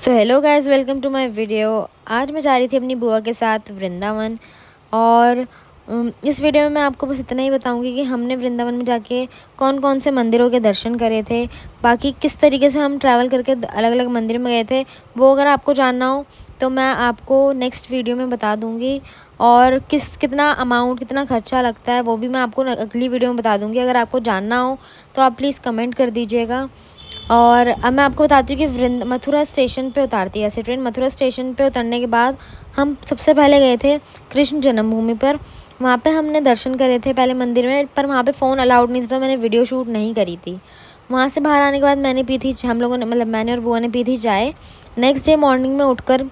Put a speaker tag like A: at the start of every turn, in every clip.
A: So hello guys, welcome to my video. आज मैं जा रही थी अपनी बुआ के साथ वृंदावन। और इस वीडियो में मैं आपको बस इतना ही बताऊंगी कि हमने वृंदावन में जाके कौन कौन से मंदिरों के दर्शन करे थे, बाकी किस तरीके से हम ट्रैवल करके अलग अलग मंदिर में गए थे। वो अगर आपको जानना हो तो मैं आपको नेक्स्ट वीडियो में बता दूंगी। और कितना अमाउंट, कितना खर्चा लगता है वो भी मैं आपको अगली वीडियो में बता दूंगी। अगर आपको जानना हो तो आप प्लीज़ कमेंट कर दीजिएगा। और अब मैं आपको बताती हूँ कि मथुरा स्टेशन पे उतारती है ऐसे ट्रेन। मथुरा स्टेशन पे उतरने के बाद हम सबसे पहले गए थे कृष्ण जन्मभूमि पर। वहाँ पे हमने दर्शन करे थे पहले मंदिर में, पर वहाँ पे फ़ोन अलाउड नहीं था तो मैंने वीडियो शूट नहीं करी थी। वहाँ से बाहर आने के बाद मैंने पी थी, हम लोगों ने मतलब मैंने और बुआ ने पी थी चाय। नेक्स्ट डे मॉर्निंग में उठकर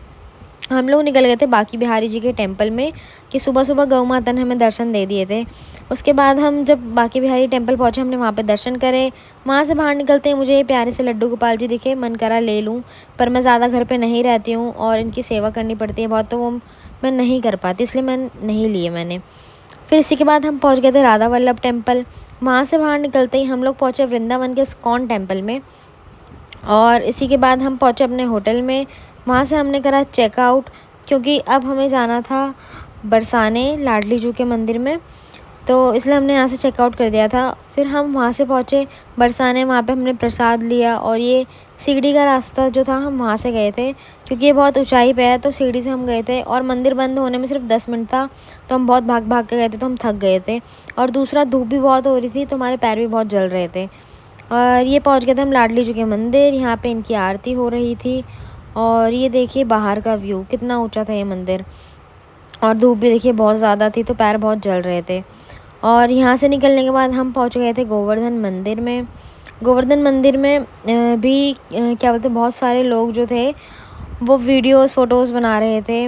A: हम लोग निकल गए थे बांके बिहारी जी के टेंपल में, कि सुबह सुबह गौ माता ने हमें दर्शन दे दिए थे। उसके बाद हम जब बांके बिहारी टेंपल पहुंचे, हमने वहाँ पे दर्शन करे। वहाँ से बाहर निकलते ही मुझे ये प्यारे से लड्डू गोपाल जी दिखे, मन करा ले लूँ, पर मैं ज़्यादा घर पे नहीं रहती हूँ और इनकी सेवा करनी पड़ती है बहुत, तो वो मैं नहीं कर पाती, इसलिए मैं नहीं लिए मैंने। फिर इसी के बाद हम पहुँच गए थे राधा वल्लभ टेम्पल। वहाँ से बाहर निकलते ही हम लोग पहुँचे वृंदावन के इस्कॉन टेम्पल में। और इसी के बाद हम पहुँचे अपने होटल में। वहाँ से हमने करा चेकआउट, क्योंकि अब हमें जाना था बरसाने लाडली जू के मंदिर में, तो इसलिए हमने यहाँ से चेकआउट कर दिया था। फिर हम वहाँ से पहुँचे बरसाने, वहाँ पे हमने प्रसाद लिया। और ये सीढ़ी का रास्ता जो था हम वहाँ से गए थे, क्योंकि ये बहुत ऊंचाई पे है तो सीढ़ी से हम गए थे। और मंदिर बंद होने में सिर्फ 10 मिनट था, तो हम बहुत भाग भाग के गए थे, तो हम थक गए थे। और दूसरा धूप भी बहुत हो रही थी तो हमारे पैर भी बहुत जल रहे थे। और ये पहुंच गए थे हम लाडली जी के मंदिर। यहाँ पे इनकी आरती हो रही थी। और ये देखिए बाहर का व्यू, कितना ऊंचा था ये मंदिर। और धूप भी देखिए बहुत ज़्यादा थी तो पैर बहुत जल रहे थे। और यहाँ से निकलने के बाद हम पहुँच गए थे गोवर्धन मंदिर में। गोवर्धन मंदिर में भी क्या बोलते हैं, बहुत सारे लोग जो थे वो वीडियोस फ़ोटोज़ बना रहे थे।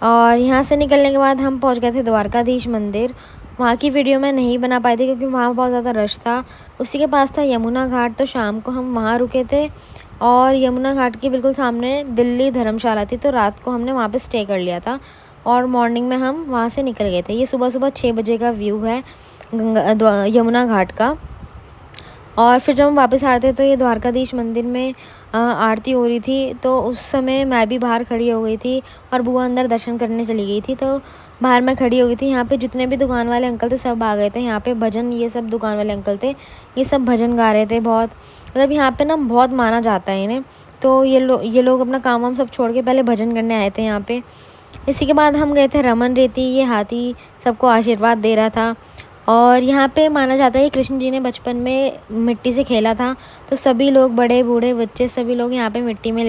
A: और यहाँ से निकलने के बाद हम पहुँच गए थे द्वारकाधीश मंदिर। वहाँ की वीडियो मैं नहीं बना पाई थी क्योंकि वहाँ बहुत ज़्यादा रश था। उसी के पास था यमुना घाट, तो शाम को हम वहाँ रुके थे। और यमुना घाट के बिल्कुल सामने दिल्ली धर्मशाला थी, तो रात को हमने वहाँ पे स्टे कर लिया था। और मॉर्निंग में हम वहाँ से निकल गए थे। ये सुबह सुबह 6 बजे का व्यू है यमुना घाट का। और फिर जब हम वापस आ रहे थे तो ये द्वारकाधीश मंदिर में आरती हो रही थी, तो उस समय मैं भी बाहर खड़ी हो गई थी और बुआ अंदर दर्शन करने चली गई थी, तो बाहर मैं खड़ी हो गई थी। यहाँ पे जितने भी दुकान वाले अंकल थे सब आ गए थे। यहाँ पे भजन, ये सब दुकान वाले अंकल थे, ये सब भजन गा रहे थे बहुत। मतलब यहाँ पे ना बहुत माना जाता है इन्हें, तो ये लोग अपना काम वाम सब छोड़ के पहले भजन करने आए थे यहाँ पे। इसी के बाद हम गए थे रमन रेती, ये हाथी सबको आशीर्वाद दे रहा था। और यहाँ पे माना जाता है कि कृष्ण जी ने बचपन में मिट्टी से खेला था, तो सभी लोग, बड़े बूढ़े बच्चे, सभी लोग यहाँ पे मिट्टी में